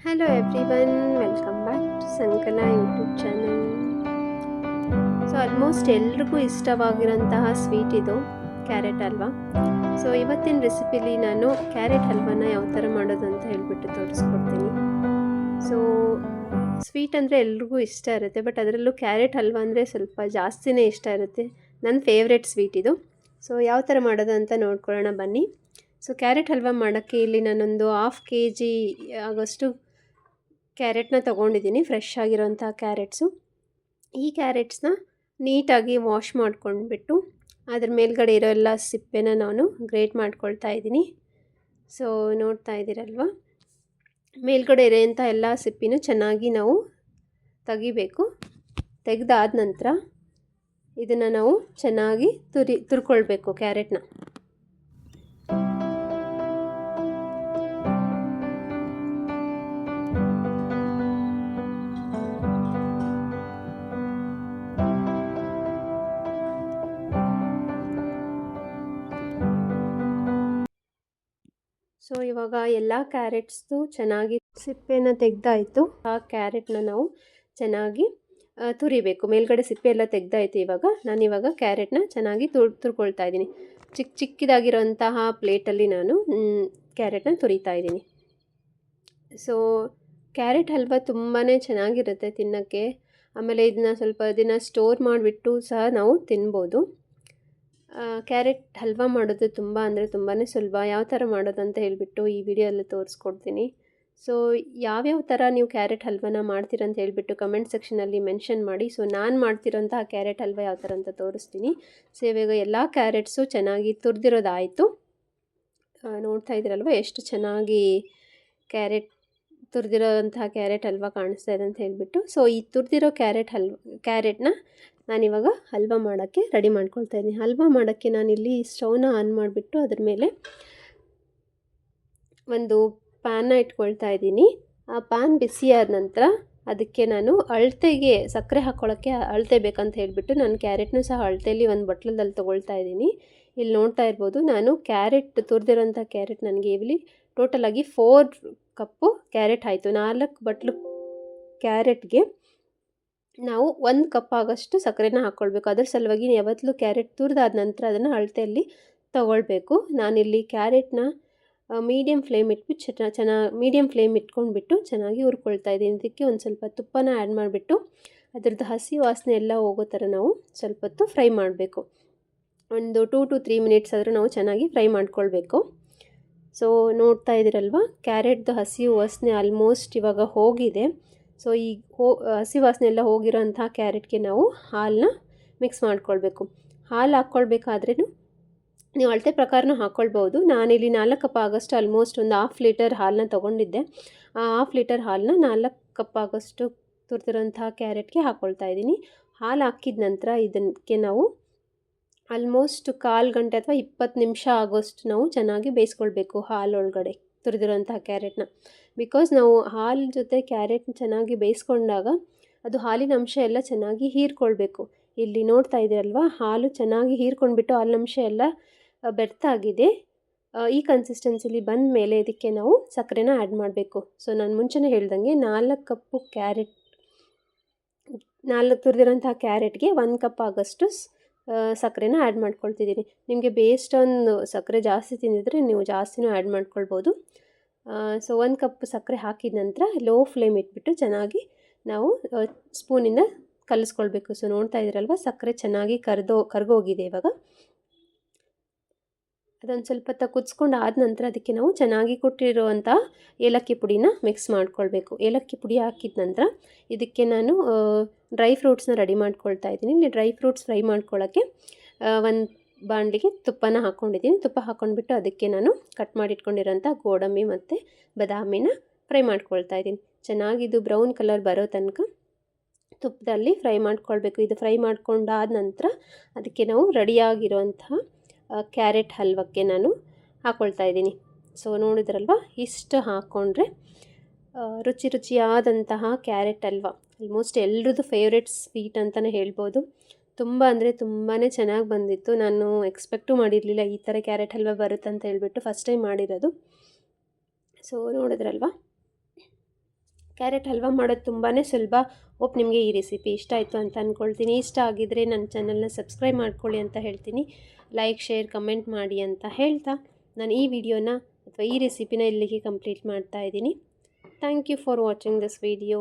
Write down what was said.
Hello everyone, welcome back to Sankala YouTube channel. So almost ಎಲ್ರಿಗೂ ಇಷ್ಟವಾಗಿರೋಂತಹ sweet ಇದು carrot halwa. So ಇವತ್ತಿನ ರೆಸಿಪಿಲಿ ನಾನು ಕ್ಯಾರೆಟ್ ಹಲ್ವಾನ ಯಾವ ಥರ ಮಾಡೋದು ಅಂತ ಹೇಳ್ಬಿಟ್ಟು ತೋರಿಸ್ಕೊಡ್ತೀನಿ. ಸೊ ಸ್ವೀಟ್ ಅಂದರೆ ಎಲ್ರಿಗೂ ಇಷ್ಟ ಇರುತ್ತೆ, ಬಟ್ ಅದರಲ್ಲೂ ಕ್ಯಾರೆಟ್ ಹಲ್ವಾ ಅಂದರೆ ಸ್ವಲ್ಪ ಜಾಸ್ತಿನೇ ಇಷ್ಟ ಇರುತ್ತೆ. ನನ್ನ ಫೇವ್ರೆಟ್ ಸ್ವೀಟ್ ಇದು. ಸೊ ಯಾವ ಥರ ಮಾಡೋದು ಅಂತ ನೋಡ್ಕೊಳ್ಳೋಣ ಬನ್ನಿ. ಸೊ ಕ್ಯಾರೆಟ್ ಹಲ್ವಾ ಮಾಡೋಕ್ಕೆ ಇಲ್ಲಿ ನಾನೊಂದು 1/2 kg ಆಗೋಷ್ಟು ಕ್ಯಾರೆಟ್ನ ತೊಗೊಂಡಿದ್ದೀನಿ, ಫ್ರೆಶ್ ಆಗಿರೋಂಥ ಕ್ಯಾರೆಟ್ಸು. ಈ ಕ್ಯಾರೆಟ್ಸ್ನ ನೀಟಾಗಿ ವಾಶ್ ಮಾಡ್ಕೊಂಡ್ಬಿಟ್ಟು ಅದ್ರ ಮೇಲ್ಗಡೆ ಇರೋ ಎಲ್ಲ ಸಿಪ್ಪೆನ ನಾನು ಗ್ರೇಟ್ ಮಾಡ್ಕೊಳ್ತಾ ಇದ್ದೀನಿ. ಸೊ ನೋಡ್ತಾ ಇದ್ದೀರಲ್ವ, ಮೇಲ್ಗಡೆ ಇರೋಂಥ ಎಲ್ಲ ಸಿಪ್ಪಿನೂ ಚೆನ್ನಾಗಿ ನಾವು ತೆಗಿಬೇಕು. ತೆಗೆದಾದ ನಂತರ ಇದನ್ನು ನಾವು ಚೆನ್ನಾಗಿ ತುರ್ಕೊಳ್ಬೇಕು ಕ್ಯಾರೆಟ್ನ. ಸೊ ಇವಾಗ ಎಲ್ಲ ಕ್ಯಾರೆಟ್ಸ್ದು ಚೆನ್ನಾಗಿ ಸಿಪ್ಪೆನ ತೆಗೆದಾಯಿತು. ಆ ಕ್ಯಾರೆಟ್ನ ನಾವು ಚೆನ್ನಾಗಿ ತುರಿಬೇಕು. ಮೇಲ್ಗಡೆ ಸಿಪ್ಪೆ ಎಲ್ಲ ತೆಗೆದಾಯಿತು. ನಾನಿವಾಗ ಕ್ಯಾರೆಟ್ನ ಚೆನ್ನಾಗಿ ತುರ್ಕೊಳ್ತಾ ಇದ್ದೀನಿ. ಚಿಕ್ಕದಾಗಿರೋಂತಹ ಪ್ಲೇಟಲ್ಲಿ ನಾನು ಕ್ಯಾರೆಟ್ನ ತುರಿತಾ ಇದ್ದೀನಿ. ಸೊ ಕ್ಯಾರೆಟ್ ಹಲ್ವಾ ತುಂಬಾ ಚೆನ್ನಾಗಿರುತ್ತೆ ತಿನ್ನೋಕ್ಕೆ. ಆಮೇಲೆ ಇದನ್ನ ಸ್ವಲ್ಪ ದಿನ ಸ್ಟೋರ್ ಮಾಡಿಬಿಟ್ಟು ಸಹ ನಾವು ತಿನ್ಬೋದು. ಕ್ಯಾರೆಟ್ ಹಲ್ವಾ ಮಾಡೋದು ತುಂಬ ಅಂದರೆ ತುಂಬಾ ಸುಲಭ. ಯಾವ ಥರ ಮಾಡೋದು ಅಂತ ಹೇಳಿಬಿಟ್ಟು ಈ ವಿಡಿಯೋಲ್ಲಿ ತೋರಿಸ್ಕೊಡ್ತೀನಿ. ಸೊ ಯಾವ್ಯಾವ ಥರ ನೀವು ಕ್ಯಾರೆಟ್ ಹಲ್ವಾನ ಮಾಡ್ತೀರ ಅಂತ ಹೇಳಿಬಿಟ್ಟು ಕಮೆಂಟ್ ಸೆಕ್ಷನಲ್ಲಿ ಮೆನ್ಷನ್ ಮಾಡಿ. ಸೊ ನಾನು ಮಾಡ್ತಿರೋಂತಹ ಕ್ಯಾರೆಟ್ ಹಲ್ವಾ ಯಾವ ಥರ ಅಂತ ತೋರಿಸ್ತೀನಿ. ಸೊ ಇವಾಗ ಎಲ್ಲ ಕ್ಯಾರೆಟ್ಸು ಚೆನ್ನಾಗಿ ತುರಿದಿರೋದಾಯಿತು. ನೋಡ್ತಾ ಇದ್ದೀರಲ್ವ ಎಷ್ಟು ಚೆನ್ನಾಗಿ ತುರಿದಿರೋಂತಹ ಕ್ಯಾರೆಟ್ ಹಲ್ವಾ ಕಾಣಿಸ್ತಾ ಇದೆ ಅಂತ ಹೇಳಿಬಿಟ್ಟು. ಸೊ ಈ ತುರಿದಿರೋ ಕ್ಯಾರೆಟ್ನ ನಾನಿವಾಗ ಹಲ್ವಾ ಮಾಡೋಕ್ಕೆ ರೆಡಿ ಮಾಡ್ಕೊಳ್ತಾ ಇದ್ದೀನಿ. ಹಲ್ವಾ ಮಾಡೋಕ್ಕೆ ನಾನಿಲ್ಲಿ ಸ್ಟವ್ನ ಆನ್ ಮಾಡಿಬಿಟ್ಟು ಅದ್ರ ಮೇಲೆ ಒಂದು ಪ್ಯಾನ್ನ ಇಟ್ಕೊಳ್ತಾ ಇದ್ದೀನಿ. ಆ ಪ್ಯಾನ್ ಬಿಸಿಯಾದ ನಂತರ ಅದಕ್ಕೆ ನಾನು ಅಳತೆಗೆ ಸಕ್ಕರೆ ಹಾಕ್ಕೊಳ್ಳೋಕ್ಕೆ ಅಳತೆ ಬೇಕಂತ ಹೇಳಿಬಿಟ್ಟು ನಾನು ಕ್ಯಾರೆಟ್ನೂ ಸಹ ಅಳತೆಯಲ್ಲಿ ಒಂದು ಬಟ್ಲದಲ್ಲಿ ತೊಗೊಳ್ತಾ ಇದ್ದೀನಿ. ಇಲ್ಲಿ ನೋಡ್ತಾ ಇರ್ಬೋದು, ನಾನು ತುರಿದಿರೋಂಥ ಕ್ಯಾರೆಟ್ ನನಗೆ ಇಲ್ಲಿ ಟೋಟಲಾಗಿ 4 ಕಪ್ಪು ಕ್ಯಾರೆಟ್ ಆಯಿತು. 4 ಬಟ್ಲು ಕ್ಯಾರೆಟ್ಗೆ ನಾವು 1 ಕಪ್ ಆಗೋಷ್ಟು ಸಕ್ಕರೆನ ಹಾಕ್ಕೊಳ್ಬೇಕು. ಅದರ ಸಲುವಾಗಿ ಯಾವತ್ತೂ ಕ್ಯಾರೆಟ್ ತುರಿದಾದ ನಂತರ ಅದನ್ನು ಅಳತೆಯಲ್ಲಿ ತೊಗೊಳ್ಬೇಕು. ನಾನಿಲ್ಲಿ ಕ್ಯಾರೆಟ್ನ ಮೀಡಿಯಮ್ ಫ್ಲೇಮ್ ಇಟ್ಬಿಟ್ಟು ಮೀಡಿಯಮ್ ಫ್ಲೇಮ್ ಇಟ್ಕೊಂಡ್ಬಿಟ್ಟು ಚೆನ್ನಾಗಿ ಹುರ್ಕೊಳ್ತಾ ಇದ್ದೀನಿ. ಇದಕ್ಕೆ ಒಂದು ಸ್ವಲ್ಪ ತುಪ್ಪನ ಆ್ಯಡ್ ಮಾಡಿಬಿಟ್ಟು ಅದರದ್ದು ಹಸಿ ವಾಸನೆ ಎಲ್ಲ ಹೋಗೋ ಥರ ನಾವು ಸ್ವಲ್ಪ ಹೊತ್ತು ಫ್ರೈ ಮಾಡಬೇಕು. ಒಂದು 2 to 3 ಮಿನಿಟ್ಸ್ ಆದರೂ ನಾವು ಚೆನ್ನಾಗಿ ಫ್ರೈ ಮಾಡ್ಕೊಳ್ಬೇಕು. ಸೊ ನೋಡ್ತಾ ಇದ್ದೀರಲ್ವ, ಕ್ಯಾರೆಟ್ದು ಹಸಿ ವಾಸನೆ ಆಲ್ಮೋಸ್ಟ್ ಇವಾಗ ಹೋಗಿದೆ. ಸೊ ಈ ಹಸಿ ವಾಸನೆ ಎಲ್ಲ ಹೋಗಿರೋಂಥ ಕ್ಯಾರೆಟ್ಗೆ ನಾವು ಹಾಲನ್ನ ಮಿಕ್ಸ್ ಮಾಡ್ಕೊಳ್ಬೇಕು. ಹಾಲು ಹಾಕ್ಕೊಳ್ಬೇಕಾದ್ರೂ ನೀವು ಅಳತೆ ಪ್ರಕಾರನೂ ಹಾಕ್ಕೊಳ್ಬೋದು. ನಾನಿಲ್ಲಿ 4 ಕಪ್ ಆಗೋಷ್ಟು ಆಲ್ಮೋಸ್ಟ್ ಒಂದು 1/2 ಲೀಟರ್ ಹಾಲನ್ನ ತೊಗೊಂಡಿದ್ದೆ. ಆ 1/2 ಲೀಟರ್ ಹಾಲನ್ನ 4 ಕಪ್ ಆಗೋಷ್ಟು ತುರಿದಿರೋಂಥ ಕ್ಯಾರೆಟ್ಗೆ ಹಾಕ್ಕೊಳ್ತಾ ಇದ್ದೀನಿ. ಹಾಲು ಹಾಕಿದ ನಂತರ ಇದಕ್ಕೆ ನಾವು ಆಲ್ಮೋಸ್ಟ್ 1/4 ಗಂಟೆ ಅಥವಾ 20 ನಿಮಿಷ ಆಗೋಷ್ಟು ನಾವು ಚೆನ್ನಾಗಿ ಬೇಯಿಸ್ಕೊಳ್ಬೇಕು ಹಾಲೊಳಗಡೆ ತುರಿದಿರೋಂಥ ಕ್ಯಾರೆಟ್ನ. ಬಿಕಾಸ್ ನಾವು ಹಾಲು ಜೊತೆ ಕ್ಯಾರೆಟ್ ಚೆನ್ನಾಗಿ ಬೇಯಿಸ್ಕೊಂಡಾಗ ಅದು ಹಾಲಿನ ಅಂಶ ಎಲ್ಲ ಚೆನ್ನಾಗಿ ಹೀರ್ಕೊಳ್ಬೇಕು. ಇಲ್ಲಿ ನೋಡ್ತಾ ಇದ್ದೀರಲ್ವ, ಹಾಲು ಚೆನ್ನಾಗಿ ಹೀರ್ಕೊಂಡ್ಬಿಟ್ಟು ಹಾಲಿನ ಅಂಶ ಎಲ್ಲ ಬೆರ್ತಾಗಿದೆ. ಈ ಕನ್ಸಿಸ್ಟೆನ್ಸಿಲಿ ಬಂದ ಮೇಲೆ ಇದಕ್ಕೆ ನಾವು ಸಕ್ಕರೆನ ಆ್ಯಡ್ ಮಾಡಬೇಕು. ಸೊ ನಾನು ಮುಂಚೆನೇ ಹೇಳ್ದಂಗೆ 4 ಕಪ್ಪು ತುರಿದಿರೋಂಥ ಕ್ಯಾರೆಟ್ಗೆ 1 ಕಪ್ ಆಗೋಷ್ಟು ಸಕ್ಕರೆನ ಆ್ಯಡ್ ಮಾಡ್ಕೊಳ್ತಿದ್ದೀನಿ. ನಿಮಗೆ ಬೇಸ್ಡ್ ಆನ್ ಸಕ್ಕರೆ ಜಾಸ್ತಿ ತಿಂದಿದ್ರೆ ನೀವು ಜಾಸ್ತಿನೂ ಆ್ಯಡ್ ಮಾಡ್ಕೊಳ್ಬೋದು. ಸೊ 1 ಕಪ್ ಸಕ್ಕರೆ ಹಾಕಿದ ನಂತರ ಲೋ ಫ್ಲೇಮ್ ಇಟ್ಬಿಟ್ಟು ಚೆನ್ನಾಗಿ ನಾವು ಸ್ಪೂನಿಂದ ಕಲಿಸ್ಕೊಳ್ಬೇಕು. ಸೊ ನೋಡ್ತಾ ಇದ್ದೀರಲ್ವ, ಸಕ್ಕರೆ ಚೆನ್ನಾಗಿ ಕರಗೋಗಿದೆ. ಇವಾಗ ಅದೊಂದು ಸ್ವಲ್ಪ ಹೊತ್ತು ಕುದಿಸ್ಕೊಂಡು ಆದ ನಂತರ ಅದಕ್ಕೆ ನಾವು ಚೆನ್ನಾಗಿ ಕೊಟ್ಟಿರುವಂಥ ಏಲಕ್ಕಿ ಪುಡಿನ ಮಿಕ್ಸ್ ಮಾಡ್ಕೊಳ್ಬೇಕು. ಏಲಕ್ಕಿ ಪುಡಿ ಹಾಕಿದ ನಂತರ ಇದಕ್ಕೆ ನಾನು ಡ್ರೈ ಫ್ರೂಟ್ಸ್ನ ರೆಡಿ ಮಾಡ್ಕೊಳ್ತಾ ಇದ್ದೀನಿ. ಇಲ್ಲಿ ಡ್ರೈ ಫ್ರೂಟ್ಸ್ ಫ್ರೈ ಮಾಡ್ಕೊಳ್ಳೋಕ್ಕೆ ಒಂದು ಬಾಣಲಿಗೆ ತುಪ್ಪನ ಹಾಕ್ಕೊಂಡಿದ್ದೀನಿ. ತುಪ್ಪ ಹಾಕ್ಕೊಂಡ್ಬಿಟ್ಟು ಅದಕ್ಕೆ ನಾನು ಕಟ್ ಮಾಡಿ ಇಟ್ಕೊಂಡಿರೋಂಥ ಗೋಡಂಬಿ ಮತ್ತು ಬಾದಾಮಿನ ಫ್ರೈ ಮಾಡ್ಕೊಳ್ತಾ ಇದ್ದೀನಿ. ಚೆನ್ನಾಗಿದು ಬ್ರೌನ್ ಕಲರ್ ಬರೋ ತನಕ ತುಪ್ಪದಲ್ಲಿ ಫ್ರೈ ಮಾಡ್ಕೊಳ್ಬೇಕು. ಇದು ಫ್ರೈ ಮಾಡ್ಕೊಂಡಾದ ನಂತರ ಅದಕ್ಕೆ ನಾವು ರೆಡಿಯಾಗಿರೋಂತಹ ಕ್ಯಾರೆಟ್ ಹಲ್ವಕ್ಕೆ ನಾನು ಹಾಕ್ಕೊಳ್ತಾ ಇದ್ದೀನಿ. ಸೊ ನೋಡಿದ್ರಲ್ವ, ಇಷ್ಟು ಹಾಕ್ಕೊಂಡ್ರೆ ರುಚಿಯಾದಂತಹ ಕ್ಯಾರೆಟ್ ಹಲ್ವ ಆಲ್ಮೋಸ್ಟ್ ಎಲ್ರದ್ದು ಫೇವ್ರೆಟ್ ಸ್ವೀಟ್ ಅಂತಲೇ ಹೇಳ್ಬೋದು. ತುಂಬ ಅಂದರೆ ತುಂಬಾ ಚೆನ್ನಾಗಿ ಬಂದಿತ್ತು. ನಾನು ಎಕ್ಸ್ಪೆಕ್ಟು ಮಾಡಿರಲಿಲ್ಲ ಈ ಥರ ಕ್ಯಾರೆಟ್ ಹಲ್ವ ಬರುತ್ತೆ ಅಂತ ಹೇಳ್ಬಿಟ್ಟು. ಫಸ್ಟ್ ಟೈಮ್ ಮಾಡಿರೋದು. ಸೊ ನೋಡಿದ್ರಲ್ವ, ಕ್ಯಾರೆಟ್ ಹಲ್ವಾ ಮಾಡೋದು ತುಂಬಾ ಸುಲಭ. ಹೋಪ್ ನಿಮಗೆ ಈ ರೆಸಿಪಿ ಇಷ್ಟ ಆಯಿತು ಅಂತ ಅಂದ್ಕೊಳ್ತೀನಿ. ಇಷ್ಟ ಆಗಿದ್ದರೆ ನನ್ನ ಚಾನಲ್ನ ಸಬ್ಸ್ಕ್ರೈಬ್ ಮಾಡ್ಕೊಳ್ಳಿ ಅಂತ ಹೇಳ್ತೀನಿ. ಲೈಕ್, ಶೇರ್, ಕಮೆಂಟ್ ಮಾಡಿ ಅಂತ ಹೇಳ್ತಾ ನಾನು ಈ ವಿಡಿಯೋನ ಅಥವಾ ಈ ರೆಸಿಪಿನ ಇಲ್ಲಿಗೆ ಕಂಪ್ಲೀಟ್ ಮಾಡ್ತಾ ಇದ್ದೀನಿ. Thank you for watching this video.